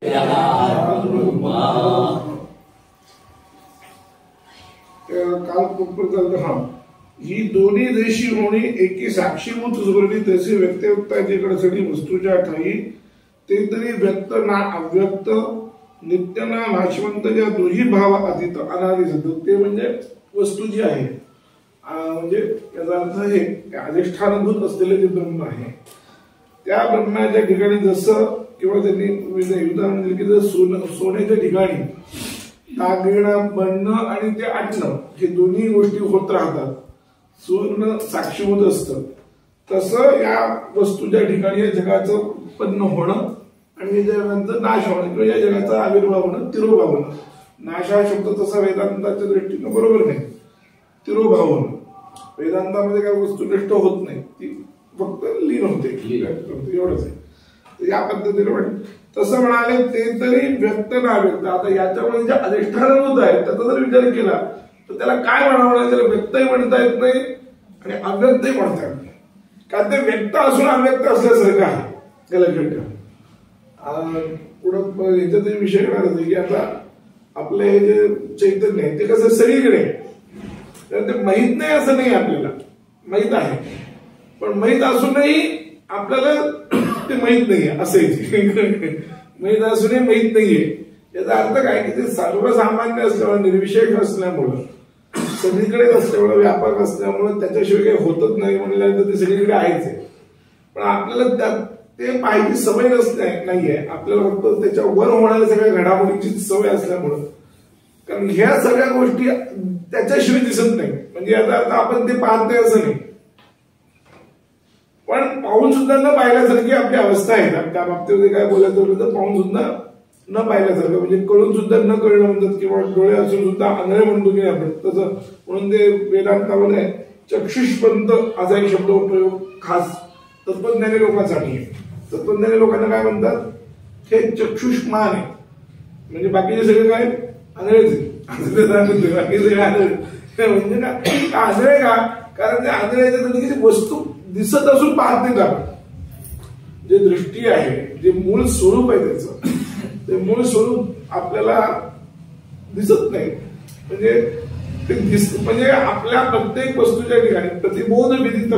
काल ही दोन्ही देशी होणी एकी साक्षीभूत जोडली तसे व्यक्तियुक्ताचेकडे सगळी वस्तूच्या ठाई ते तरी व्यक्त ना अव्यक्त नित्य ना नाशवंत ज्या दोही भाव अतीत अनादि सतत ते म्हणजे वस्तू जी आहे म्हणजे याचा अर्थ हे अधिष्ठानभूत असलेले जे ब्रह्म आहे त्या ब्रह्माच्या ठिकाणी जसं किंवा त्यांनी उदाहरण दिलं की जर सोन्याच्या ठिकाणी दागिनं बनणं आणि ते आटणं हे दोन्ही गोष्टी होत राहतात सुवर्ण साक्षीभूत असतं तसं या वस्तूच्या ठिकाणी या जगाचं उत्पन्न होणं आणि या जगाचा नाश होणं किंवा या जगाचा आविर्भाव होणं तिरोभाव होणं नाश हा शब्द तसा वेदांताच्या दृष्टीनं बरोबर नाही तिरोभाव होणं वेदांतामध्ये काही वस्तू नष्ट होत नाही ती फक्त लीन होते एवढंच आहे या पद्धतीने म्हण तसं म्हणाले ते तरी व्यक्त ना व्यक्त आता याच्यामध्ये जे अधिष्ठानभूत आहे त्याचा जर विचार केला तर त्याला काय म्हणावं त्याला व्यक्तही म्हणता येत नाही आणि अव्यक्तही म्हणता येत नाही कारण ते व्यक्त असून अव्यक्त असल्यासारखं आहे त्याला पुढं याच्यातही विषय करणार की आता आपले हे जे चैतन्य आहे ते कसं सगळीकडे तर ते माहीत नाही असं नाही आपल्याला माहीत आहे पण माहीत असूनही आपल्याला ते माहीत नाहीये असंही माहीत असूनही माहीत नाहीये याचा अर्थ काय की ते सर्वसामान्य असल्यामुळे निर्विशेष असल्यामुळं सगळीकडे असल्यामुळे व्यापक असल्यामुळे त्याच्याशिवाय काही होतच नाही म्हणल्यानंतर ते सगळीकडे आहेच आहे पण आपल्याला ते पाहिजे सवय नाहीये आपल्याला फक्त त्याच्या वर होणाऱ्या सगळ्या घडामोडीची सवय असल्यामुळं कारण ह्या सगळ्या गोष्टी त्याच्याशिवाय दिसत नाही म्हणजे याचा अर्थ आपण ते पाहत नाही असं नाही पण पाहून सुद्धा न पाहिल्यासारखी आपली अवस्था आहे ना त्या बाबतीमध्ये काय बोलायचं होतं तर पाहून सुद्धा न पाहिल्यासारखं म्हणजे कळून सुद्धा न कळणं म्हणतात किंवा डोळे असून सुद्धा आंधळे म्हणतो की आपण तसं म्हणून ते वेदांतामध्ये चक्षुष्पंत असा एक शब्द प्रयोग खास तत्वज्ञानी लोकांसाठी आहे तत्वज्ञानी लोकांना काय म्हणतात हे चक्षुष्मान आहे म्हणजे बाकीचे सगळे काय आंधळेच बाकी सगळे आंधळे म्हणजे का आंधळे का कारण ते आंधळ्याच्या वस्तू दिसत असून पाहत नाहीत आपण जे दृष्टी आहे जे मूळ स्वरूप आहे त्याचं ते मूळ स्वरूप आपल्याला दिसत नाही म्हणजे ते म्हणजे आपल्या प्रत्येक वस्तूच्या ठिकाणी प्रतिबोध विदित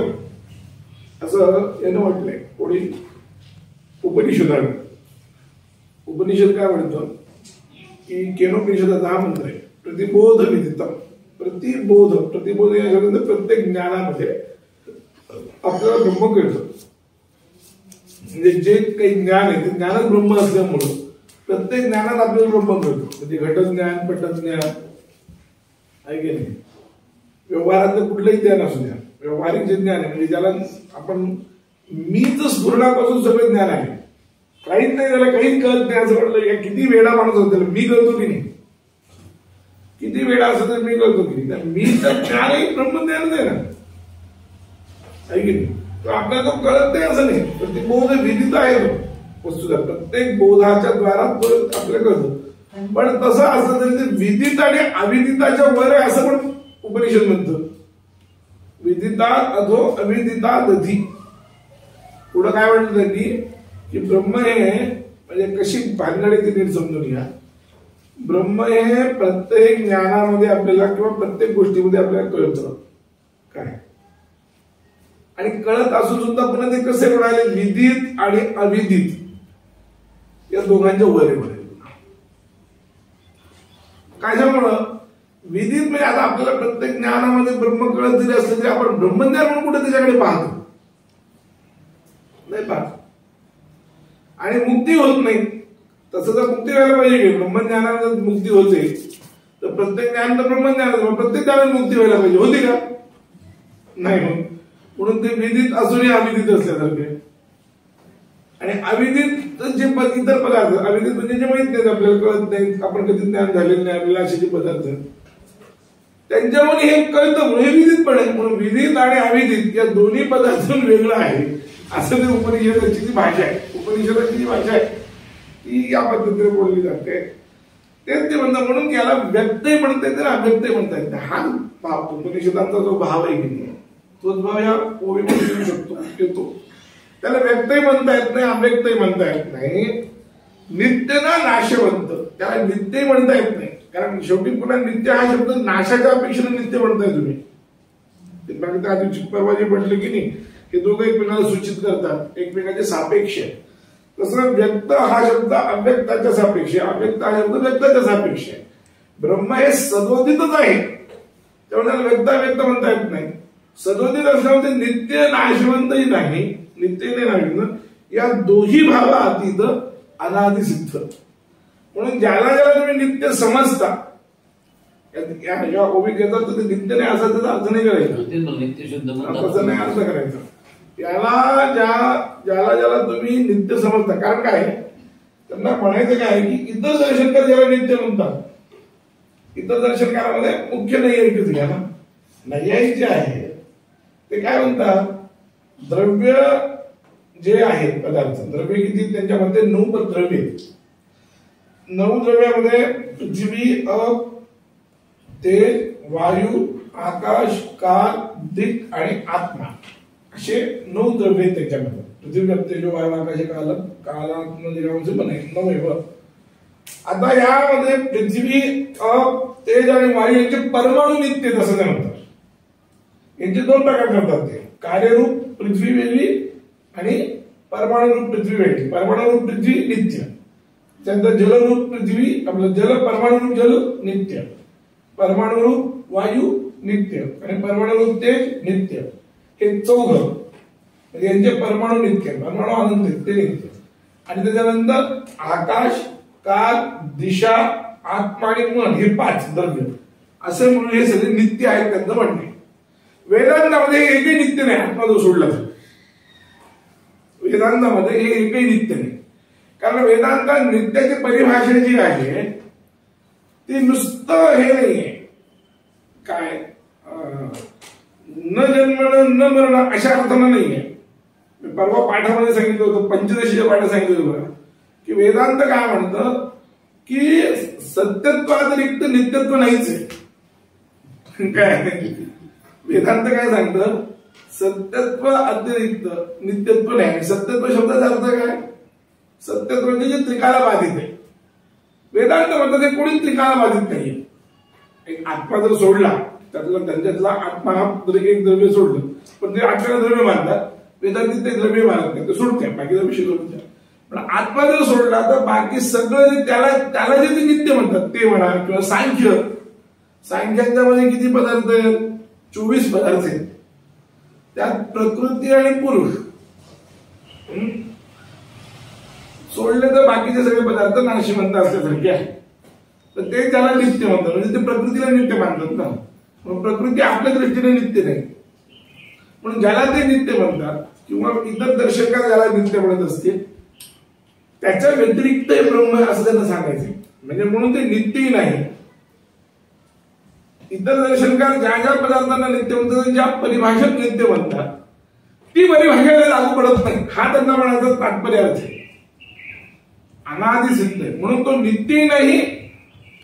असं यानं म्हटलंय कोणी उपनिषदाने उपनिषद काय म्हणतो की केनोपनिषदाचा हा मंत्र आहे प्रतिबोध विदितम प्रतिबोध या शब्दात प्रत्येक ज्ञानामध्ये आपल्याला ब्रह्म कळतं म्हणजे जे काही ज्ञान आहे ते ज्ञानच ब्रह्म असल्यामुळं प्रत्येक ज्ञानात आपल्याला ब्रह्म कळतं म्हणजे घटज्ञान पटज्ञान आहे की नाही व्यवहारातलं कुठलंही ज्ञान असू द्या व्यवहारिक जे ज्ञान आहे म्हणजे ज्याला आपण मीच स्फुरणापासून सगळं ज्ञान आहे काहीच नाही त्याला काहीच कळत नाही असं म्हटलं किती वेळा माणूस होत त्याला मी करतो की नाही किती वेळा असं तर मी करतो की नाही मी तर ज्ञानही ब्रह्मज्ञानच आहे ना आहे की नाही तर आपल्याला तो कळत नाही असं नाही तर ते बोध विदित आहे वस्तूचा प्रत्येक बोधाच्या द्वारा आपल्याला कळतं पण तसं असं तरी ते विदित आणि अविदिताच्या वर आहे असं पण उपनिषद म्हणतं विदितात अधो अविदितात अधि पुढं काय म्हणतं त्यांनी की ब्रह्म हे म्हणजे कशी भानगड आहे ती नीट समजून घ्या ब्रह्म हे प्रत्येक ज्ञानामध्ये आपल्याला किंवा प्रत्येक गोष्टीमध्ये आपल्याला कळतं काय आणि कळत असून सुद्धा पुन्हा ते कसे म्हणाले विदित आणि अविदित या दोघांच्या वर आहे कशामुळं विदित म्हणजे आता आपल्याला प्रत्येक ज्ञानामध्ये ब्रह्म कळत जरी असलं तरी आपण ब्रह्मज्ञान म्हणून कुठे त्याच्याकडे पाहतो नाही पाहत आणि मुक्ती होत नाही तसं जर मुक्ती व्हायला पाहिजे की ब्रह्मज्ञानात मुक्ती होते तर प्रत्येक ज्ञान तर ब्रह्मज्ञान प्रत्येक ज्ञानात मुक्ती व्हायला पाहिजे होती का नाही होत म्हणून ते विदित असूनही अविदित असल्यासारखे आणि अविदित जे इतर पदार्थ अविदित म्हणजे जे माहित नाही आपल्याला कळत नाही आपण कधी ज्ञान झालेलं नाही आपल्याला असे पदार्थ त्यांच्यामुळे हे कळतं म्हणून हे विदित पण आहे म्हणून विदित आणि अविदित या दोन्ही पदार्थातून वेगळं आहे असं ते उपनिषदाची जी भाषा आहे उपनिषदाची जी भाषा आहे ती या पद्धतीने बोलली जाते तेच ते म्हणतात म्हणून याला व्यक्तही म्हणता येते अव्यक्तही म्हणता येते हा उपनिषदांचा जो भाव आहे की नाही तोच भाव या ओवीमध्ये येऊ शकतो येतो त्याला व्यक्तही म्हणता येत नाही अव्यक्तही म्हणता येत नाही नित्य ना नाशवंत, त्याला नित्य म्हणता येत नाही, कारण शेवटी पुन्हा नित्य हा शब्द नाशाच्या अपेक्षेने नित्य म्हणताय तुम्ही. आधी परवा जे म्हटलं की नाही, हे दोघं एकमेकांना सूचित करतात, एकमेकांचे सापेक्ष. तसं व्यक्त हा शब्द अव्यक्ताच्या सापेक्ष, अव्यक्त हा शब्द व्यक्ताच्या सापेक्ष आहे. ब्रह्म हे सदोदितच आहे, त्यामुळे त्याला व्यक्त म्हणता येत नाही. सदोदित असल्यामुळे नित्य नाशवंतही नाही, नित्य नाही, या दोही भावा अतीत अनादि सिद्ध. म्हणून ज्याला ज्याला तुम्ही नित्य समजता, ओबीत येतात तर ते नित्य नाही असं त्याचा अर्थ नाही करायचा, तसं नाही अर्थ करायचा. याला ज्याला ज्याला तुम्ही नित्य समजता, कारण काय त्यांना म्हणायचं काय की इतर दर्शनकार ज्याला नित्य म्हणतात, इतर दर्शनकारामध्ये मुख्य नैयायिकच घ्या ना. नैयायिक जे आहे ते काय म्हणतात, द्रव्य जे आहेत पदार्थ, द्रव्य किती त्यांच्यामध्ये 9 द्रव्य, 9 द्रव्यामध्ये पृथ्वी, अप, तेज, वायू, आकाश, काल, दिक आणि आत्मा असे 9 द्रव्य आहेत त्याच्यामध्ये. पृथ्वी, तेज, वायू, आकाश, काल, कालात्मदिकांचे पण आहे 9. आता यामध्ये पृथ्वी, अप, तेज आणि वायू यांचे परमाणु नित्य असं ते म्हणतात. यांचे 2 प्रकार करतात ते, कार्यरूप पृथ्वी वेगळी आणि परमाणुरूप पृथ्वी वेगळी. परमाणुरूप पृथ्वी नित्य, त्यानंतर जलरूप पृथ्वी, आपलं परमाणुरूप जल नित्य, परमाणुरूप वायू नित्य आणि परमाणुरूप तेज नित्य. हे 4 यांचे परमाणु नित्य, परमाणु अनंत ते नित्य. आणि त्याच्यानंतर आकाश, काल, दिशा, आत्मा आणि मन हे 5 द्रव्य असे म्हणून हे सगळे नित्य आहेत त्यांचं म्हणणे. वेदांतामध्ये एकही नित्य नाही, आत्मा जो सोडला तर वेदांतामध्ये हे एकही नित्य नाही. कारण वेदांत नित्याची परिभाषा जी आहे ती नुसतं हे नाहीये काय, न जन्मन न मरण अशा अर्थानं नाहीये. परवा पाठामध्ये सांगितलं होतं, पंचदशीच्या पाठात सांगितलं होतं की वेदांत काय म्हणतं की सत्यत्वातिरिक्त नित्यत्व नाहीच आहे. काय वेदांत काय सांगतं, सत्यत्व अतिरिक्त नित्यत्व नाही. सत्यत्व शब्दाचा अर्थ काय, सत्यत्व म्हणजे जे त्रिकाला बाधित आहे. वेदांत म्हणतात ते कोणी त्रिकाला बाधित नाहीये. एक आत्मा जर सोडला, त्यांच्यातला आत्मा हा एक द्रव्य सोडलं, पण ते आत्म्याला द्रव्य मानतात, वेदांत ते द्रव्य मानत नाही, ते सोडते, बाकीचा विषय सोडते. पण आत्मा जर सोडला तर बाकी सगळं त्याला जे ते नित्य म्हणतात ते म्हणा, किंवा सांख्यांच्या मध्ये किती पदार्थ आहेत, 24 पदार्थ आहेत. त्यात प्रकृती आणि पुरुष सोडले तर बाकीचे सगळे पदार्थ नाशिवंत असल्यासारखे आहे. तर ते त्याला नित्य म्हणतात, म्हणजे ते प्रकृतीला नित्य मानतात ना. मग प्रकृती आपल्या दृष्टीने नित्य नाही, म्हणून ज्याला ते नित्य म्हणतात किंवा इतर दर्शकाला ज्याला नित्य म्हणत असतील त्याच्या व्यतिरिक्त हे ब्रह्म असं त्यांना सांगायचे. म्हणजे म्हणून ते नित्यही नाही. इतर दर्शनकार ज्या ज्या पदार्थांना नित्य म्हणतात, ज्या परिभाषेत नित्य म्हणतात ती परिभाषेला लागू पडत नाही, हा त्यांना म्हणायचा तात्पर्य अर्थ आहे. अनादि सिद्ध आहे म्हणून तो नित्यही नाही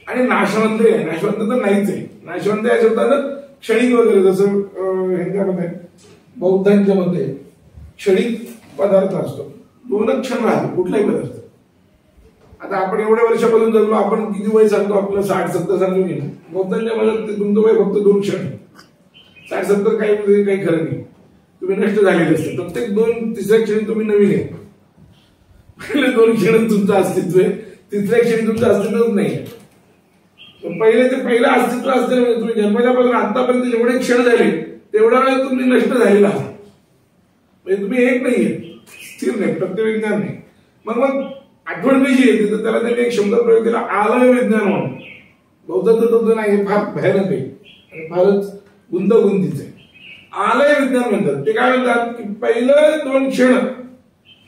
आणि नाशवंतही आहे. नाशवंत तर नाहीच आहे. नाशवंत या शब्दानं क्षणिक वगैरे, जसं ह्यांच्यामध्ये बौद्धांच्या मध्ये क्षणिक पदार्थ असतो, 2 क्षण राहतो कुठलाही पदार्थ. आता आपण एवढ्या वर्षापासून जगलो, आपण किती वय सांगतो आपलं, 60-70 सांगतो की नाही. बौद्धांच्या मनात ते तुमचं वय फक्त 2 क्षण, 60-70 काही खरं नाही, तुम्ही नष्ट झालेले असते. प्रत्येक 2-3 क्षणी तुम्ही नवीन आहे. पहिले 2 क्षण तुमचं अस्तित्व आहे, 3ऱ्या क्षणी तुमचं अस्तित्वच नाही. पहिलं अस्तित्व असते, म्हणजे तुम्ही जन्मल्यापासून आतापर्यंत जेवढे क्षण झाले तेवढा वेळ तुम्ही नष्ट झालेला आहात. म्हणजे तुम्ही एक नाहीये, स्थिर नाही, प्रत्यविज्ञान नाही. मग आठवण कशी येते, तर त्याला त्यांनी एक शब्द प्रयोग केला, आलय विज्ञान म्हणून. बौद्धांचं तत्व नाही, हे फार भयानक आहे आणि फारच गुंतागुंतीचं आहे. आलय विज्ञान म्हणतात. ते काय म्हणतात की पहिलं 2 क्षण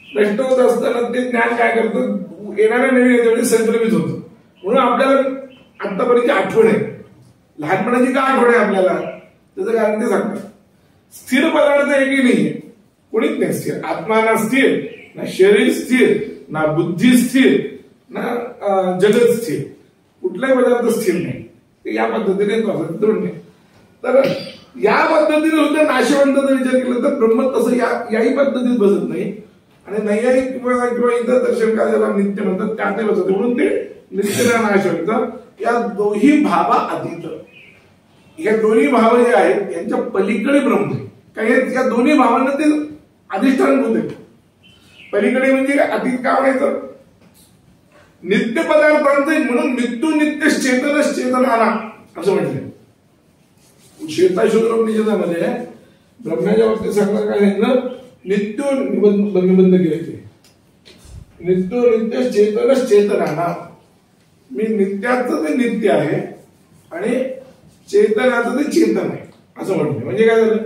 नष्ट होत असताना ते ज्ञान काय करतं, येणाऱ्या नवीन याच्यामध्ये संक्रमित होतं. म्हणून आपल्याला आतापर्यंतची आठवण आहे, लहानपणाची काय आठवण आहे आपल्याला, त्याचं कारण ते सांगतात. स्थिर पदार्थ एकही नाहीये, कोणीच नाही स्थिर. आत्मा ना स्थिर, ना शरीर स्थिर, ना बुद्धी स्थिर, ना जगत स्थिर, कुठलाही पदार्थ स्थिर नाही. ते या पद्धतीने नाही. तर या पद्धतीने सुद्धा नाशवंताचा विचार केला तर ब्रह्म तसं याही पद्धतीत बसत नाही. आणि नैयायिक किंवा इतर दर्शनकार ज्याला नित्य म्हणतात त्या ते बसत, म्हणून ते नित्य नाश होतं. या दोन्ही भावा अतीत, या दोन्ही भाव जे आहेत यांच्या पलीकडे ब्रह्म आहे. काही या दोन्ही भावांना ते अधिष्ठानभूत आहे. पलीकडे म्हणजे अतीत का म्हणायचं, नित्य पदार्थांचे, म्हणून नित्य चेतनच चेतनाला असं म्हटलंय. श्वेताशोधक निषेधामध्ये ब्रह्माच्या बाबतीत सांगणार काय सांगितलं, नित्य निबंध केले ते नित्य चेतनच चेतनाला. मी नित्याचं ते नित्य आहे आणि चेतनाचं ते चेतन आहे असं म्हटलं. म्हणजे काय झालं,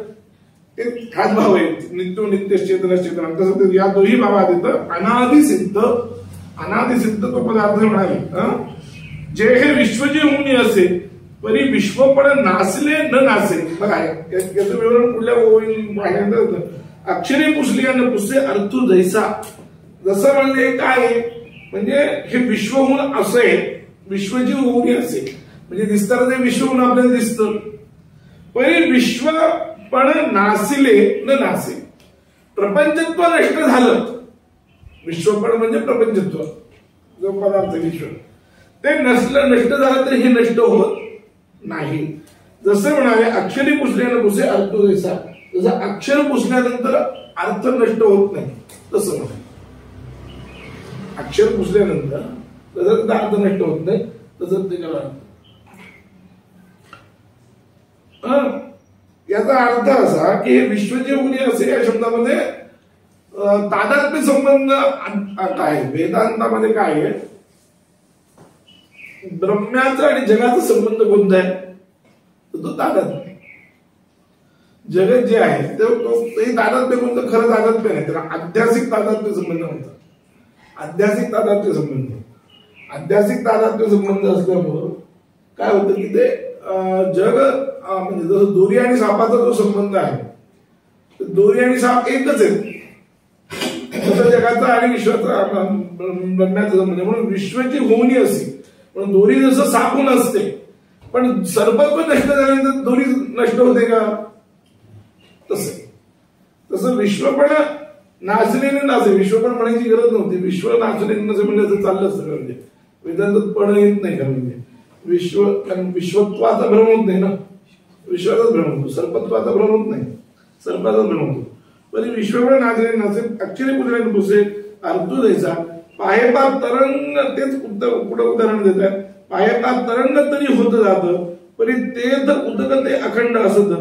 ते हाच भाव आहे, नित्य चेतनच चेतना. तसं या दोन्ही भावात येतं अनादिसिद्ध तो पदार्थ म्हणाले. जे हे विश्वजे होऊन असे परी विश्वपण नासले न नासे. बघा याचं विवरण पुढल्या अक्षरे पुसलियानं पुसले अर्थ जैसा. जसं म्हणजे काय आहे, म्हणजे हे विश्व होऊन असे, विश्वजी होऊन असे म्हणजे दिसतं ते विश्व होऊन आपल्याला दिसतं. परी विश्व पण नासिले न नासे. प्रपंचत्व नष्ट झालं, विश्वपण म्हणजे प्रपंचत्व जो पदार्थ विश्व, ते नष्ट झालं तरी हे नष्ट होत नाही. जसं म्हणाले अक्षरी पुसल्यानं पुसे अर्थ जैसा. जसं अक्षर पुसल्यानंतर अर्थ नष्ट होत नाही तसं म्हणाले. अक्षर पुसल्यानंतर जसं अर्थ नष्ट होत नाही तसं ते करा. याचा अर्थ असा की हे विश्वजे उनी असे या शब्दामध्ये तादात्म्य संबंध काय, वेदांतामध्ये काय आहे, ब्रह्म्याचा आणि जगाचा संबंध कोणता आहे, तो तादात्म्य. जगत जे आहे ते तादात्म्य कोणतं, खरं तादात्म्य नाही, त्याला आध्यासिक तादात्म्य संबंध म्हणतात. आध्यासिक तादात्म्य संबंध असल्यामुळं काय होतं की ते जग म्हणजे जसं दोरी आणि सापाचा जो संबंध आहे, दोरी आणि साप एकच आहे, तसं जगाचा आणि विश्वाचा ब्रह्म्याचा संबंध. म्हणून विश्वाची होणी असे, म्हणून दोरी जसं साप होऊन असते, पण सर्पत्व नष्ट झाल्यानंतर दोरी नष्ट होते का, तसं विश्वपण नाचलेले नाचे. विश्वपण म्हणायची गरज नव्हती, विश्व नाचलेले नसे म्हणजे चाललं असतं. म्हणजे वेदांत पण येत नाही का, म्हणजे विश्वत्वाचा भ्रम होत नाही ना, विश्वाचाच भ्रम होतो. सर्पत्वाचा भ्रम होत नाही, सर्पाचाच भ्रम होतो. पण विश्वपण नाचले नाचे अक्षरी पुजल्याने पुसे अर्थ द्यायचा. पायपात तरंग, तेच पुढे उदाहरण देत आहे. पायपात तरंग तरी होत जातं, परी ते उदक ते अखंड असत.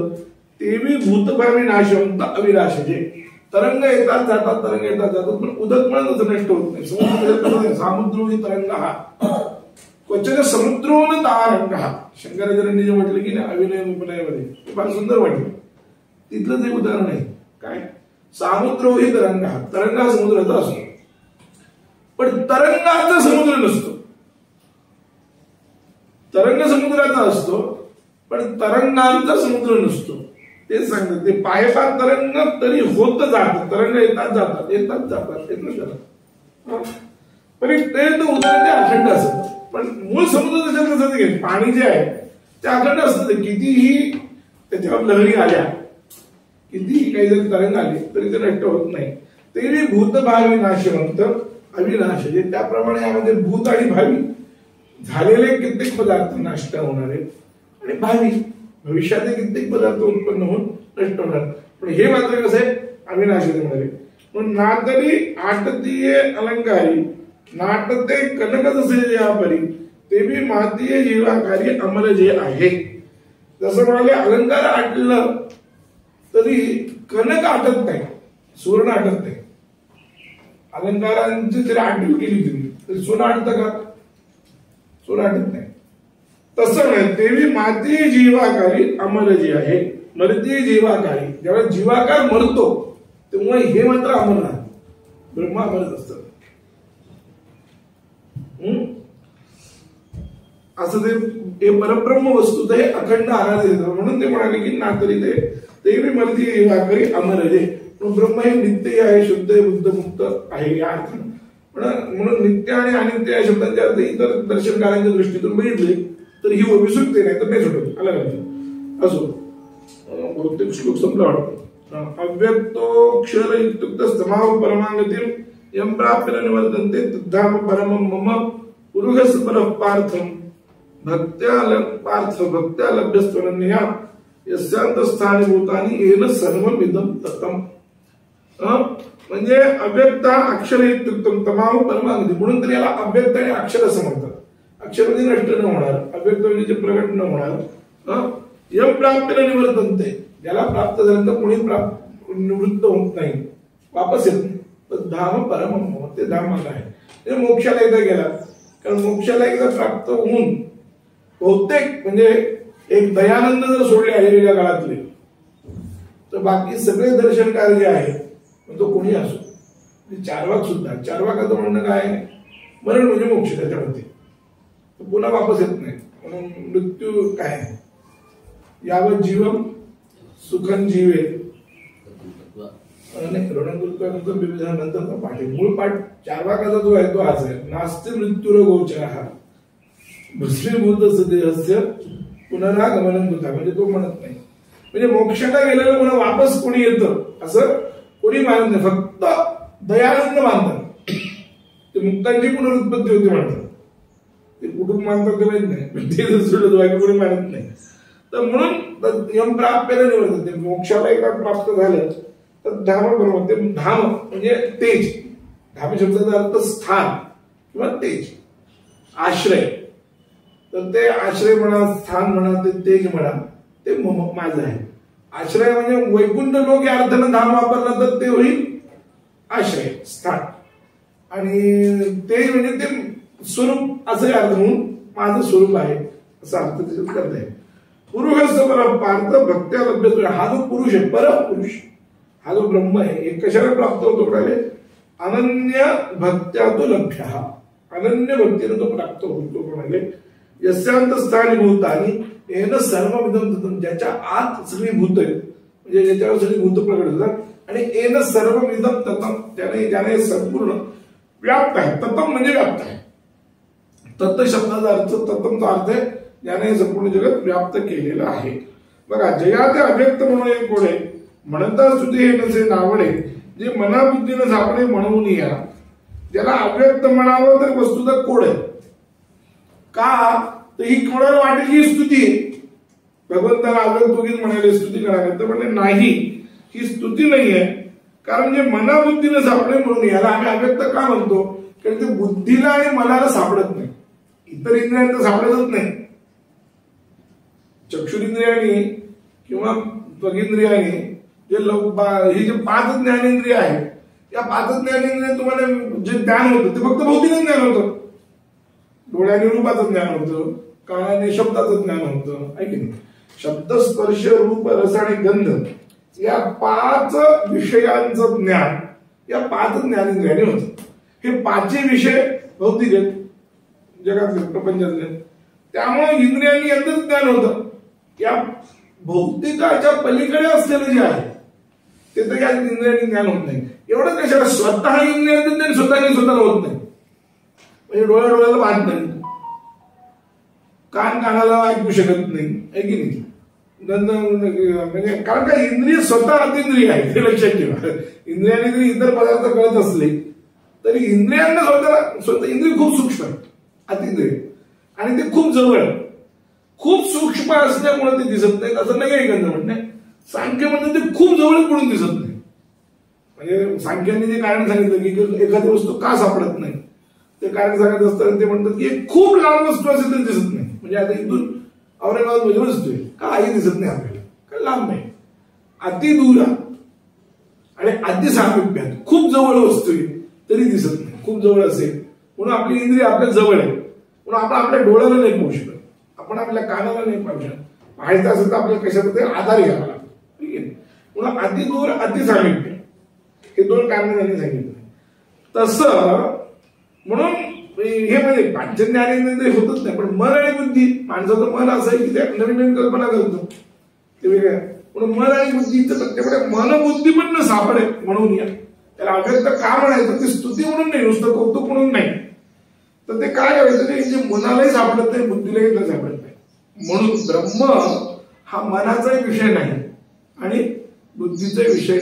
तेवी भूतभावी नाशवंत अविनाशजे. तरंग येतात जातात, तरंग येतात जातात, पण उदक पण नष्ट होत नाही. समुद्रोही तरंग हा क्वचित समुद्रोन तारंग हा. शंकराचार्यांनी जे म्हटलं की अभिनय उपनयामध्ये फार सुंदर वाटलं. तिथलं ते उदाहरण आहे काय, सामुद्रोही तरंग हा. तरंग हा समुद्राचा असतो, पण तरंगाचा समुद्र नसतो. तरंग समुद्राचा असतो, पण तरंगांचा समुद्र नसतो. तेच सांगतात ते पायपात तरंग तरी होत जातात. तरंग येतात जातात, येतात जातात, येत नसतात. पण ते उदाहरण ते अखंड असतं. पण मूळ समुद्र त्याच्यात कसं घे, पाणी जे आहे ते अखंड असतं. कितीही त्याच्यावर लहरी आल्या, कितीही काही जरी तरंग आली तरी ते नष्ट होत नाही. ते भूतभावी नाशवंत अविनाश. त्याप्रमाणे यामध्ये भूत आणि भावी झालेले कित्येक पदार्थ नष्ट होणार आहेत, आणि भावी भविष्यातले कित्येक पदार्थ उत्पन्न होऊन नष्ट होणार. पण हे मात्र कसं आहे, अविनाशी होणार आहे. म्हणून नाटरी आटतीये अलंकारी नाटते कनक जसे यापरी ते बी मातीये जीवाकारी अमर जे आहे. जसं म्हणाले अलंकार आटलं तरी कनक आटत नाही, सुवर्ण आटत नाही. अलंकारांची जरी आठवण केली तुम्ही तरी सोनं आटतं का, सोनं आटत नाही. तसं नाही, देवी माती जीवाकारी अमर जे आहे. मरती जीवाकारी, जेव्हा जीवाकार मरतो तेव्हा हे मात्र अमर नाही, ब्रह्मा अमरच असतं. असं ते परब्रह्म वस्तू ते अखंड आराधे. म्हणून ते म्हणाले की नातरी ते मरती जीवाकारी अमर जे. ब्रह्म हे नित्य आहे, शुद्ध आहे, बुद्ध मुक्त आहे या अर्थानं. म्हणून नित्य आणि अनित्य या शब्दांचे अर्थ इतर दर्शनकारांच्या दृष्टीतून बघितले तर ही विसुकते, नाही तर नाही सुटत. अलग असो बहुतेक श्लोक संपला वाटतो. अव्यक्तोक्षर इत्युक्त समाव परमागतिम यम प्राप्य निवर्तन्ते तद्धाम परमं मम पुरुष परः पार्थम भक्त्या लभ्यस्त्वनन्या यस्यांतस्थानी भूतानी येन सर्वमिदं ततम. म्हणजे अव्यक्त अक्षर इत्युक्तम तमाम परमागती म्हणून तर याला अव्यक्त आणि अक्षर असं म्हणतात. अक्षर म्हणजे नष्ट न होणार, अव्यक्त म्हणजे प्रकट न होणार. यम प्राप्य निवर्तन्ते, ज्याला प्राप्त झाल्यानंतर कोणी निवृत्त होत नाही, वापस येत नाही. तर धाम परमम, ते धाम आहे. ते मोक्षाला एकदा गेला, कारण मोक्षाला एकदा प्राप्त होऊन बहुतेक म्हणजे एक दयानंद जर सोडले अहिलेल्या काळातले, तर बाकी सगळे दर्शन कार्य आहे तो कोणी असो. चारवाक सुद्धा, चारवाकाचं म्हणणं काय, मरण म्हणजे मोक्ष, त्याच्यामध्ये पुन्हा वापस येत नाही. म्हणून मृत्यू काय, यावत जीवन सुखन जीवे नंतरचा पाठ आहे. मूळ पाठ चारवाकाचा जो आहे तो हाच आहे. नास्ति मृत्यूर गोचरः भस्मीभूत सदेहस्य पुनरागमनं कृता, म्हणजे तो म्हणत नाही. म्हणजे मोक्षाला गेलेलं पुन्हा वापस कोणी येतं असं कोणी मानत नाही. फक्त दयानंद मानतात, ते मुक्तांची पुनरुत्पत्ती होती म्हणतात. ते कुटुंब मानतात ते माहित नाही, ते सोडत कोणी मानत नाही. तर म्हणून यम प्राप्य निवर्तते, मोक्षाला एकदा प्राप्त झालं तर धाम बरोबर. ते धाम म्हणजे तेज, धाम शब्दाचा अर्थ स्थान किंवा तेज, आश्रय. तर ते आश्रय म्हणा, स्थान म्हणा, ते तेज म्हणा, ते माझं आहे. आश्रय म्हणजे वैकुंठ लोक या अर्थानं धाम वापरला तर ते होईल आश्रय, स्थान. आणि तेज म्हणजे ते स्वरूप, असं अर्थ म्हणून माझं स्वरूप आहे असा अर्थ त्याच्यात करत आहे. पुरुष पार्थ भक्त्या लभ्य, हा जो पुरुष आहे, परपुरुष, हा जो ब्रह्म आहे, हे कशाला प्राप्त होतो म्हणाले, अनन्य भक्त्या तो लभ्य, अनन्य भक्तीने तो प्राप्त होतो म्हणाले. यस्यांत स्थानी भूतानी येन सर्वमिदं ततं, ज्याच्या आत सगळी भूत आहेत, म्हणजे ज्याच्यावर सगळी भूत प्रकट होतात, आणि येन सर्वमिदं ततं, ज्याने संपूर्ण व्याप्त आहे. ततम म्हणजे व्याप्त आहे. तत्त शब्दाचा अर्थ, ततमचा अर्थ आहे ज्याने संपूर्ण जगत व्याप्त केलेलं आहे. बघा, जया ते अव्यक्त म्हणून एक कोडे म्हणता सुधी हे नसे नावडे, जे मनाबुद्धीनं सापडे म्हणून या. ज्याला अव्यक्त म्हणावं तर वस्तुतः कोड आहे. का तर ही कोणाला वाटेल ही स्तुती आहे. भगवंताला अव्यक्त उगीच म्हणाले स्तुती करायला, तर म्हणजे नाही, ही स्तुती नाहीये. कारण जे मनाबुद्धीनं सापडे म्हणून याला आम्ही अव्यक्त का म्हणतो, कारण ते बुद्धीला आणि मनाला सापडत नाही, इतर इंद्रियांना सापडतच नाही. चक्षुरिंद्रियाने किंवा त्वगिंद्रियाने हे जे 5 ज्ञानेंद्रिय आहेत, या 5 ज्ञानेंद्रिय तुम्हाला जे ज्ञान होतं ते फक्त भौतिक ज्ञान होतं. डोळ्याने रूपाचं ज्ञान होतं, कानाने शब्दाचं ज्ञान होतं, आहे की नाही. शब्द, स्पर्श, रूप, रस आणि गंध या 5 विषयांचं ज्ञान या 5 ज्ञानेंद्रियाने होतं. हे 5 विषय भौतिक आहेत, जगातले, प्रपंचातले. त्यामुळे इंद्रियांनी यांचं ज्ञान होतं. या भौतिकाच्या पलीकडे असलेलं जे आहे ते तर या इंद्रियांनी ज्ञान होत नाही. एवढं कशाला, स्वतः इंद्रियांचं ज्ञान स्वतःला होत नाही. म्हणजे डोळ्याला पाहत नाही, कान कानाला ऐकू शकत नाही, आहे की नाही. म्हणजे कारण का, इंद्रिय स्वतः अतिंद्रिय आहे, हे लक्षात ठेवा. इंद्रियाने जरी इतर पदार्थ कळत असले तरी इंद्रियांना स्वतः इंद्रिय खूप सूक्ष्म आहे, अतिंद्रिय, आणि ते खूप जवळ, खूप सूक्ष्म असल्यामुळे ते दिसत नाही असं नाही आहे. एखादं म्हणणं सांख्य म्हणतं ते खूप जवळ पडून दिसत नाही. म्हणजे सांख्याने जे कारण सांगितलं की एखादी वस्तू का सापडत नाही, ते कारण सांगत असताना ते म्हणतात की खूप लांब वस्तू असेल तर दिसत नाही. म्हणजे आता इथून औरंगाबाद मध्ये वस्तू आहे, काही दिसत नाही आपल्याला, काय लांब नाही, अति दूर आणि अति सामिप्यात खूप जवळ वस्तू आहे तरी दिसत नाही. खूप जवळ असेल म्हणून आपली इंद्रिय आपल्या जवळ आहे, म्हणून आपण आपल्या डोळ्याला नाही पाहू शकत, आपण आपल्या कानाला नाही पाहू शकत. पाहायचं असेल तर आपल्याला कशाचा आधार घ्यावा लागतो, ठीक आहे. म्हणून अति दूर, अति सामिप्य, हे 2 कारण त्यांनी सांगितलं. तसं म्हणून हे म्हणजे पांचज्ञानेंद्रिय होतच नाही, पण मन आणि बुद्धी, माणसाचं मन असं आहे की त्या नवीन नवीन कल्पना करतो, ते वेगळं. म्हणून मन आणि बुद्धीचं त्याच्याकडे मनबुद्धी पण न सापडे म्हणून या त्याला अव्यक्त का म्हणायचं, ते स्तुती म्हणून नाही, नुसतं कौतुक म्हणून नाही. तर ते काय करायचं, ते जे मनालाही सापडत नाही, बुद्धीलाही सापडत नाही. म्हणून ब्रह्म हा मनाचाही विषय नाही आणि बुद्धीचा विषय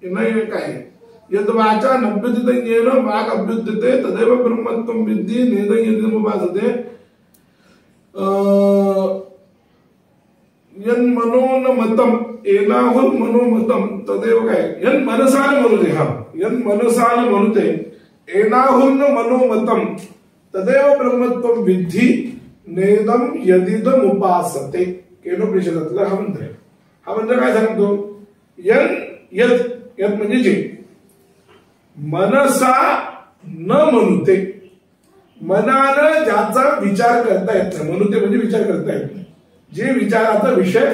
नाही काय यद वाचा नभ्युदित येन वाक् अभ्युदिते तदेव ब्रह्मत्वं विद्धि नेदं यदिमुपासते यन मनोनमतम एनाहुर मनोमतम तदेव काय यन मनसान मनुते यन मनसान मनुते एनाहुर मनोमतम तदेव ब्रह्मत्वं विद्धि नेदं यदिदम उपासते केनोपनिषदातला हा मंत्र आहे. हा मंत्र काय सांगतो यन यद म्हणजे जे मनसा न मनुते मनानं ज्याचा विचार करता येत नाही मनुते म्हणजे विचार करता येत नाही जे विचाराचा विषय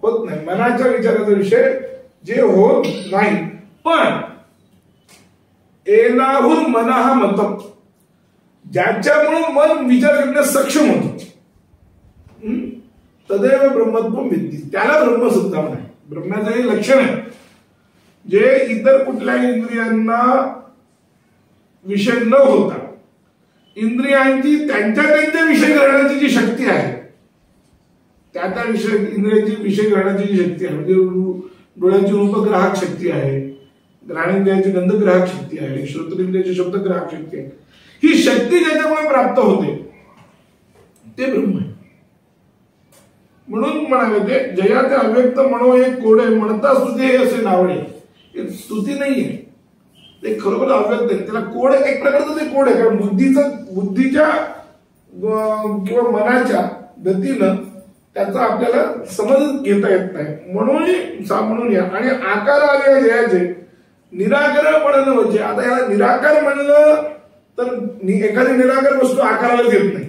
होत नाही मनाच्या विचाराचा विषय जे होत नाही पण एनाहुर मनः मतम ज्याच्यामुळे मन विचार करण्यास सक्षम होतो तदेव ब्रह्मत्वं विद्धि त्याला ब्रह्मसुद्धा नाही. ब्रह्माचं हे लक्षण आहे जे इतर कुठल्याही इंद्रियांना विषय न होता इंद्रियांची त्यांच्या विषय करण्याची जी शक्ती आहे त्या विषय इंद्रियांची विषय करण्याची जी शक्ती आहे म्हणजे डोळ्यांची रूपग्राहक शक्ती आहे घ्राणेंद्रियांची गंधग्राहक शक्ती आहे श्रोत्रेंद्रियांची शब्दग्राहक शक्ती आहे ही शक्ती ज्याच्यामुळे प्राप्त होते ते ब्रह्म आहे. म्हणून म्हणाले ते जया ते अव्यक्त म्हणो हे कोडे म्हणता स्तुती हे असे नावडे हे स्तुती नाहीये ते खरोखर अव्यक्त आहे त्याला कोड एक प्रकारचं ते कोड आहे कारण बुद्धीच्या किंवा मनाच्या गतीनं त्याचा आपल्याला समज घेता येत नाही म्हणून या आणि आकार आले जयाचे निराकार म्हणणं म्हणजे आता याला निराकार म्हणलं तर एखादी निराकार वस्तू आकाराला येत नाही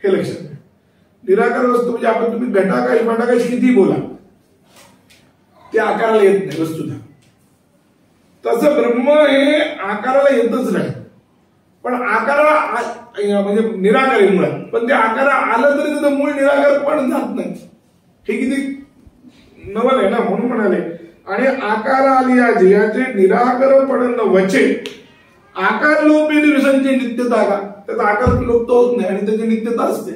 हे लक्षात घ्या. निराकार वस्तू म्हणजे आपण तुम्ही घटाकाश मटाकाश किती बोला ते आकाराला येत नाही वस्तुधा तसं ब्रह्म हे आकाराला येतच नाही पण आकाराला म्हणजे निराकार आहे मुळात पण ते आकारा आलं तरी त्याचं मूळ निराकार पण जात नाही हे किती नवल आहे ना म्हणून म्हणाले आणि आकार आली याचे याचे निराकरपण वचे आकार लोप विसंची नित्यता का त्याचा आकार लोप होत नाही आणि त्याची नित्यता असते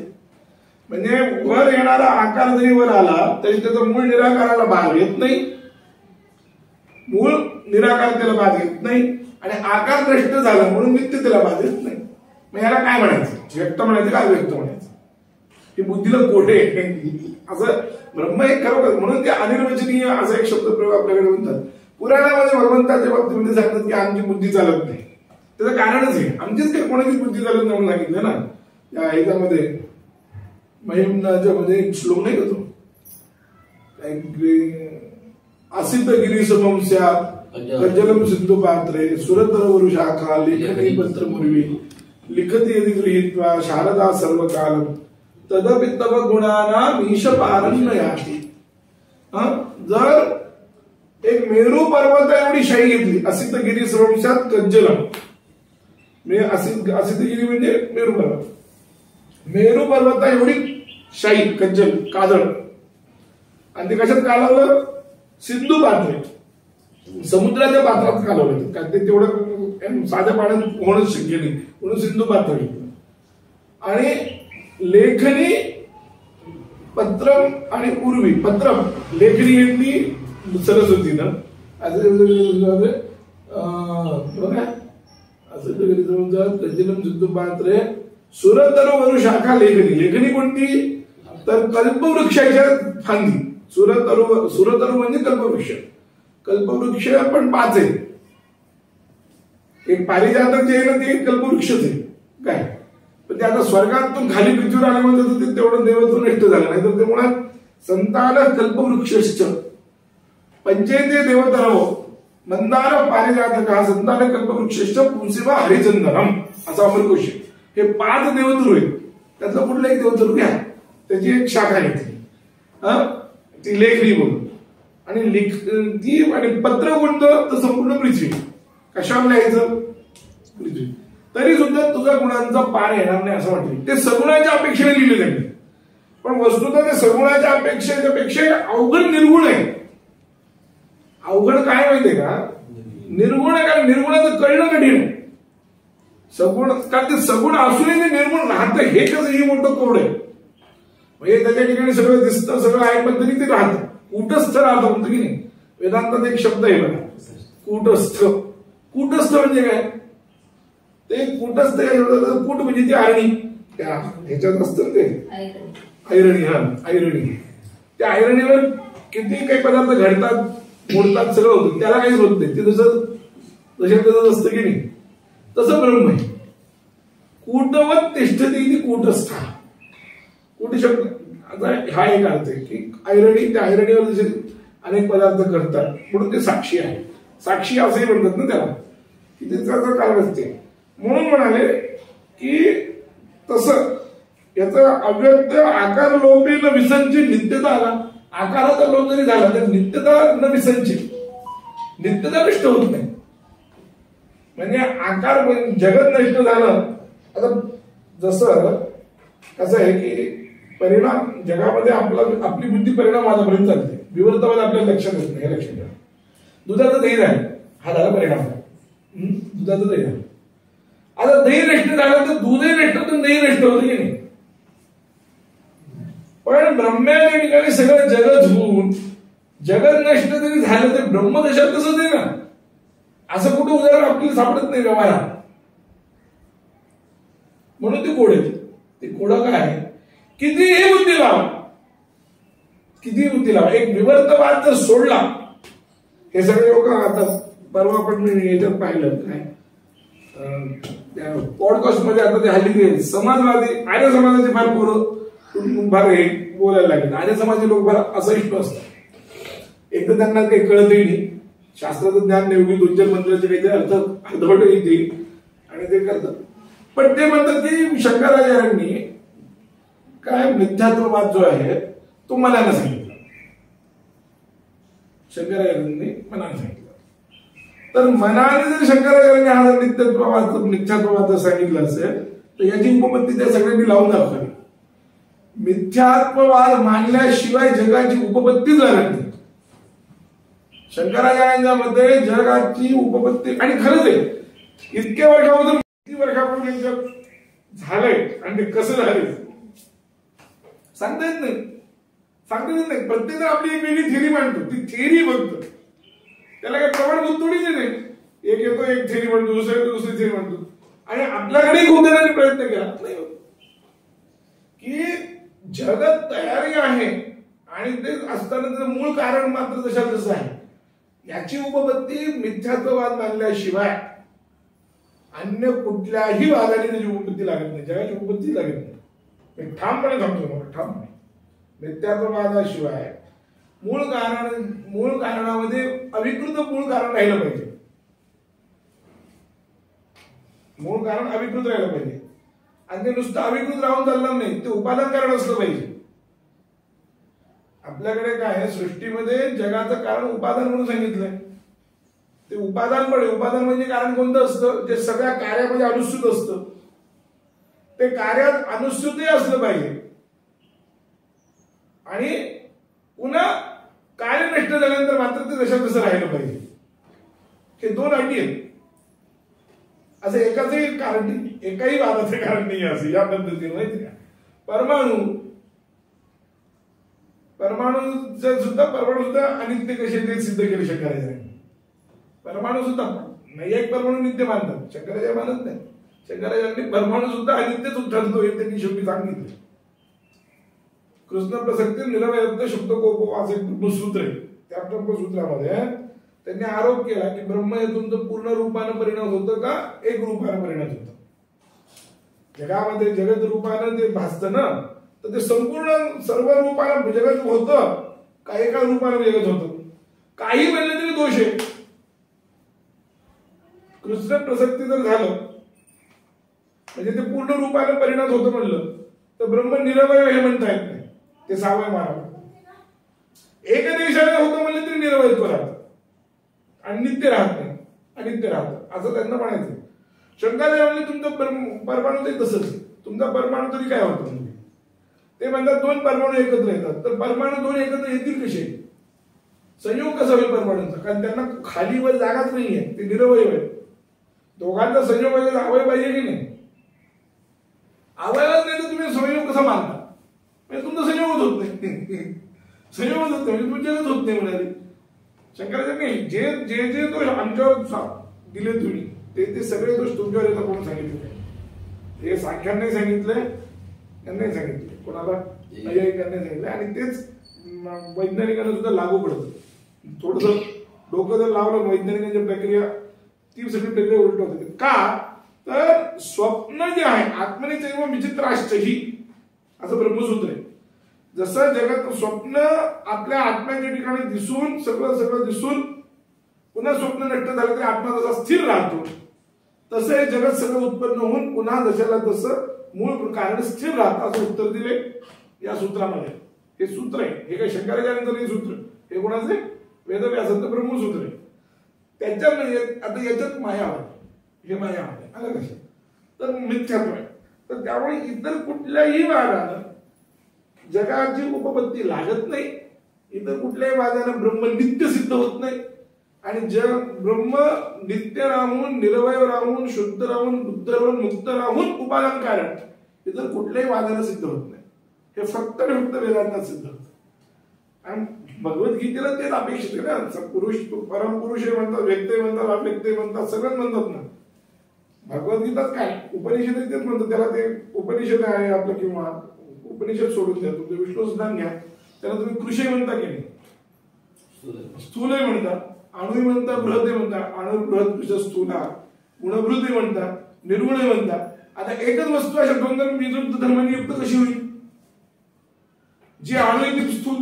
म्हणजे वर येणारा आकार जरी वर आला तरी त्याचा मूळ निराकाराला बाध येत नाही मूळ निराकार त्याला बाध येत नाही आणि आकार नष्ट झाला म्हणून नित्य त्याला बाध येत नाही मग याला काय म्हणायचं व्यक्त म्हणायचं काय व्यक्त म्हणायचं हे बुद्धीला कोठे असं ब्रह्म एक खरोखर म्हणून ते अनिर्वचनीय असा एक शब्द प्रयोग आपल्याकडे म्हणतात पुराणामध्ये भगवंताच्या बाबतीमध्ये सांगतात की आमची बुद्धी चालत नाही त्याचं कारणच आहे आमचीच काही कोणाचीच बुद्धी चालत नाही म्हणून सांगितलं ना या ह्याच्यामध्ये महिमनाच्या मध्ये एक श्लोक नाही का तो असित गिरी समम स्यात् कज्जलम सिंधु पात्रे सुरतर शाखा लेखनी पत्र मुर्वी लिखती यदि गृहीत्वा शारदा सर्वकालम तदपि तव गुणानां ईश पारन्न याति. जर एक मेरू पर्वत एवढी शाई घेतली असित गिरी समम स्यात् कज्जलम असितगिरी म्हणजे मेरू पर्वता एवढी शाही कज्जल काजळ आणि ते कशात कालवलं सिंधू पात्रे समुद्राच्या पात्रात कालवलं कारण ते तेवढं साध्या पाण्यात होणंच शक्य नाही म्हणून सिंधू पात्र घेतलं आणि लेखनी पत्रम आणि पूर्वी पत्रम लेखनी घेतली सरस्वतीनं कज्जलम सिंधू पात्रे सुरतरू शाखा लेखनी कोणती तर कल्पवृक्षाच्या फांदी सुरतरू म्हणजे कल्पवृक्ष पण 5 आहे एक पारिजातक जे आहे ना ते कल्पवृक्षच आहे काय पण ते आता स्वर्गातून खाली पृथ्वीवर आलं म्हणतात ते तेवढं देवत्व नष्ट झालं नाही तर ते मुळात संतान कल्पवृक्ष पंचेते देवतरव मंदार पारिजातक हा संतान कल्पवृक्ष पुंसिवा हरिचंदनम असा अमरकोश हे 5 देवतरू आहेत त्यातलं कुठलं एक देवतरू घ्या त्याची एक शाखा आहे ती लेखनी बोलून आणि ती आणि पत्र कोणतं तर संपूर्ण पृथ्वी कशावर लिहायचं पृथ्वी तरी सुद्धा तुझ्या गुणांचा पार येणार नाही असं वाटतं ते सगुणाच्या अपेक्षेने लिहिले त्यांनी पण वस्तुतः ते सगुणाच्या अपेक्षेच्या अवघड निर्गुण आहे. अवघड काय माहितीये का निर्गुण आहे कारण निर्गुणाचं कळणं कठीण आहे सगुण कारण ते सगुण असूनही ते निर्गुण राहतं हे कसं ही मोठं कोड आहे म्हणजे त्याच्या ठिकाणी सगळं दिसतं सगळं आहे पण तरी ते राहतं कुठंच राहतं म्हणतो की नाही वेदांतात एक शब्द आहे बघा, कूटस्थ. कूटस्थ म्हणजे काय? ते कूटस्थ कूट म्हणजे ती आरणी, त्या ह्याच्यात असतं ते ऐरणी. हा, ऐरणी. त्या ऐरणीवर किती काही पदार्थ घडतात, मोडतात, सगळं होतं, त्याला काहीच होत नाही. ते जसं असतं की नाही, तसं ब्रह्म आहे. कूटवत तिष्ठती ती कूटस्था. कूट शब्द आता हा एक अर्थ आहे की ऐरणी, त्या ऐरणीवर जसे अनेक पदार्थ घडतात म्हणून ते साक्षी आहे. साक्षी असंही म्हणतात ना त्याला, की त्याचं कारण असते. म्हणून म्हणाले की तसं याचा अव्यक्त आकार लोपेन विसंचित नित्यता आला. आकाराचा लोप जरी झाला तर नित्यता न विसंचित, नित्यता नष्ट होत नाही. म्हणजे आकार जगत नष्ट झालं. आता जसं कसं आहे की परिणाम जगामध्ये आपली बुद्धी परिणाम आतापर्यंत चालते, विवर्तवाद आपल्याला लक्षात येत नाही. हे लक्षात घ्या. दुधाचं दही झालं, हा झाला परिणाम. दुधाचं दही झालं. आता दही नष्ट झालं तर दूधही नष्ट होतं, दही नष्ट होतं की नाही. पण ब्रह्माच्या ठिकाणी सगळं जगत होऊन जगत नष्ट जरी झालं तर ब्रह्मदशा तसंच आहे ना. असं कुठं उदाहरण आपल्याला सापडत नाही व्यवहारात. म्हणून ते कोड आहे. ते कोडा काय आहे? कितीही बुद्धी लावा, कितीही बुद्धी लावा, एक विवर्तवाद जर सोडला, हे सगळे लोक आता परवा पण मी याच्यात पाहिलं काय पॉडकास्ट मध्ये आता ते हल्ली ते समाजवादी आर्य समाजाचे फार पोरं फार हे बोलायला लागले. आर्य समाजाचे लोक फार असहिष्णू असतात. एक तर त्यांना काही कळतही नाही, शास्त्राचं ज्ञान नाही, उगी 2-4 मंत्राचे काहीतरी अर्थ अर्धवट येते आणि ते करतात. पण ते म्हणतात की शंकराचार्यांनी काय मिथ्यात्ववाद जो आहे तो मनानं सांगितला. शंकराचार्यांनी मनानं सांगितलं. तर मनाने जर शंकराचार्यांनी हा मिथ्यात्ववाद सांगितलं असेल तर याची उपपत्ती त्या सगळ्यांनी लावून दाखवावी. मिथ्यात्ववाद मानल्याशिवाय जगाची उपपत्तीच लागत नाही. शंकराचार्यांच्या मध्ये जगाची उपपत्ती, आणि खरंच आहे इतक्या वर्षापासून किती वर्षापासून झालंय आणि ते कसं झालंय सांगता येत नाही. सांगता येत नाही. प्रत्येक आपली एक वेगळी थिअरी मांडतो. ती थिअरी बघतो, त्याला काही प्रमाणभूत थोडीच नाही. एक येतो एक थिअरी म्हणतो, दुसरा येतो दुसरी थिअरी म्हणतो, आणि आपल्याकडे खूप देण्याचा प्रयत्न केला नाही की जगत तयारी आहे आणि ते असताना त्याचं मूळ कारण मात्र जशा तसं आहे. याची उपपत्ती मिथ्यात्ववाद मानल्याशिवाय अन्य कुठल्याही वादाने त्याची उपपत्ती लागत नाही. जगाची उपपत्ती लागत नाही. मी ठामपणे सांगतो, ठामपणे मिथ्यात्ववादाशिवाय मूळ कारणामध्ये अविकृत मूळ कारण राहिलं पाहिजे. मूळ कारण अविकृत राहिलं पाहिजे आणि ते नुसतं अविकृत राहून चालणार नाही, ते उपादान कारण असलं पाहिजे. आपल्याकडे काय सृष्टीमध्ये जगाचं कारण उपादान म्हणून सांगितलंय. ते उपादान म्हणजे कारण कोणतं असतं? जे सगळ्या कार्यामध्ये अनुस्यूत असतं. ते कार्यात अनुस्यूतही असलं पाहिजे आणि पुन्हा कार्य नष्ट झाल्यानंतर मात्र ते जशा तसं राहिलं पाहिजे. हे 2 अटी आहेत. असं एकाचंही कारण नाही, एकाही वादाचं कारण नाही असं या पद्धतीने माहिती का. परमाणू सुद्धा अनित्य कसे ते सिद्ध केले शंकराचार्यांनी. परमाणू सुद्धा नाही, एक परमाणू नित्य मानतात, शंकराचार्य मानत नाही. शंकराचार्यांनी परमाणू सुद्धा अनित्यच ठरतो हे त्यांनी शेवटी सांगितलं. कृष्ण प्रसक्ती निरवयत्व शब्दकोप असं एक ब्रह्मसूत्र आहे. त्या ब्रह्मसूत्रामध्ये त्यांनी आरोप केला की ब्रह्म येथून तर पूर्ण रूपानं परिणाम होतं का एक रूपानं परिणाम होतं. जगामध्ये जगत रूपानं ते भासतं ना, तर ते संपूर्ण सर्व रूपानं जगत होतं का एका रूपानं जगत होतं. काही म्हणलं तरी दोष आहे. कृष्ण प्रसक्ती जर झालं म्हणजे ते पूर्ण रूपानं परिणाम होतं म्हणलं तर ब्रह्म निरवय हे म्हणता येत नाही, ते सावय मारावं. एक देशाने होतं म्हणलं तरी निरवयत्व राहतं आणि नित्य राहत नाही, अनित्य राहतं असं त्यांना म्हणायचं. शंकराचार्य म्हणले तुमचं परमाणू ते तसंच, तुमचा परमाणू तरी काय होतं. ते म्हणतात 2 परमाणू एकत्र येतात, तर परमाणू 2 एकत्र येतील कसे? संयोग कसा होईल परमाणूंचा? कारण त्यांना खाली वर जागाच नाहीये, ते निरवय आहे. दोघांचा संयोग वगैरे अवयव पाहिजे की नाही? अवयवच नाही तर तुम्ही संयोग कसा मानता? म्हणजे तुमचा संयोगच होत नाही. संयोगच होत नाही म्हणजे तुमच्याच होत नाही म्हणाले. शंकराचार्य जे जे जे दोष आमच्यावर दिले तुम्ही ते सगळे दोष तुमच्यावर येतात कोण सांगितले? हे सांख्यांनी सांगितलंय, त्यांनी सांगितले, कोणाला नैयायिकांनी सांगितलं, आणि तेच वैज्ञानिकांना सुद्धा लागू पडतं. थोडस डोकं जर लावलं वैज्ञानिकांची प्रक्रिया, ती सगळी प्रक्रिया उलट होते. का तर स्वप्न जे आहे आत्मनेचैव विचित्राश्चही असं ब्रह्मसूत्र आहे. जसं जगात स्वप्न आपल्या आत्म्याच्या ठिकाणी दिसून सगळं दिसून पुन्हा स्वप्न नष्ट झालं तरी आत्मा जसा स्थिर राहतो, तसं हे जगत सगळं उत्पन्न होऊन पुन्हा जशाला तसं मूळ कारण स्थिर राहतं असं उत्तर दिले या सूत्रामध्ये. हे सूत्र आहे, हे काही शंकराचार्यांचं नाही सूत्र, हे कोणाचे? वेदव्यासांचं ब्रह्मसूत्र आहे. त्याच्यामध्ये आता याच्यात माया आहे, हे माया आहे, आलं कशा? तर मिथ्यात्व आहे. तर त्यामुळे इतर कुठल्याही मार्गानं जगाची उपपत्ती लागत नाही, इतर कुठल्याही मार्गानं ब्रह्म नित्य सिद्ध होत नाही, आणि जग ब्रह्म नित्य राहून, निरवय राहून, शुद्ध राहून, बुद्ध राहून, मुक्त राहून उपादान कारण इतर कुठल्याही मार्गानं सिद्ध होत नाही. हे फक्त वेदांतात सिद्ध होतं. आणि भगवद्गीतेला तेच अपेक्षित आहे ना. पुरुष परमपुरुष म्हणतात, व्यक्ती म्हणतात, अव्यक्ती म्हणतात, सगळं म्हणतात ना. भगवद्गीतात काय उपनिषद तेच म्हणतात, त्याला ते उपनिषद आहे आपलं, किंवा उपनिषद सोडून द्या, तुमचं विष्णू सिद्धांत घ्या, त्याला तुम्ही कृषी म्हणता की नाही, स्थूल म्हणता, अणुही म्हणता, बृहद म्हणता, अणु बृहद कृष स्थूला, गुणभृत म्हणता, निर्गुण म्हणता. आता एकच वस्तू अशा दोन विरुद्ध धर्मांनी युक्त कशी होईल? जी अणु आहे ती स्थूल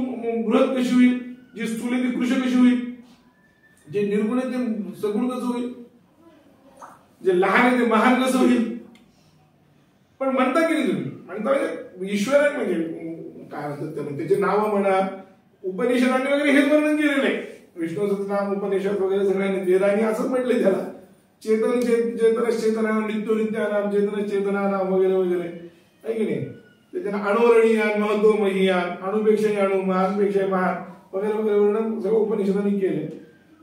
बृहद कशी होईल? जी स्थूल आहे ती कृष कशी होईल? जे निर्गुण आहे ते सगुण कसं होईल? जे लहान आहे ते महान कसं होईल? पण म्हणता की नाही तुम्ही? म्हणता म्हणजे ईश्वराने म्हणजे काय म्हणतात त्याला, त्याचे नाव म्हणा, उपनिषदांनी वगैरे हेच वर्णन केलेलं आहे. विष्णूचं नाम उपनिषद वगैरे सगळ्यांनी वेदांनी असंच म्हटलंय त्याला. चेतन चेतनानाम, नित्य नित्यानाम, चेतन चेतनानाम वगैरे वगैरे आहे की नाही. त्याच्यानं अणुरणीयान, महत्व महियान, अणुपेक्षाही अणु, महानपेक्षाही महान वगैरे वगैरे वर्णन सगळं उपनिषदांनी केले.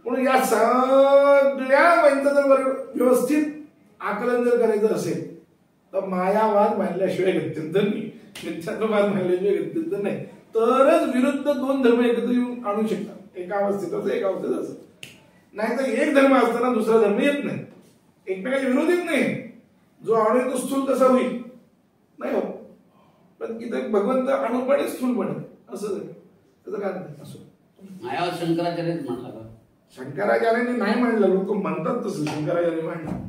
म्हणून या सगळ्या माहितीचं जर व्यवस्थित आकलन जर करायचं असेल तर मायावाद मानल्याशिवाय गत्यंतर नाही, मिथ्यात्ववाद मानल्याशिवाय गत्यंतर नाही. तरच विरुद्ध दोन धर्म एकत्र येऊन आणू शकतात, एका अवस्थेत असं, एका अवस्थेत असं. नाही तर एक धर्म असताना दुसरा धर्म येत नाही, एकमेकाच्या विरोधीत नाही. जो अणू तो स्थूल कसा होईल? नाही हो. पण इथं भगवंत अणुपणे स्थूलपणे असं त्याचं काय नाही. असं मायावाद शंकराचार्यच म्हणला का? शंकराचार्यांनी नाही म्हणलं, लोक म्हणतात तसं शंकराचार्यांनी म्हणलं.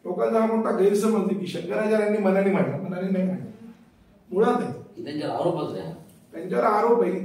लोकांचा हा मोठा गैरसमज आहे की शंकराचार्यांनी मनाने मांडला, मनाने नाही मांडला. मुळात आहे त्यांच्यावर आरोपच आहे, त्यांच्यावर आरोप आहे.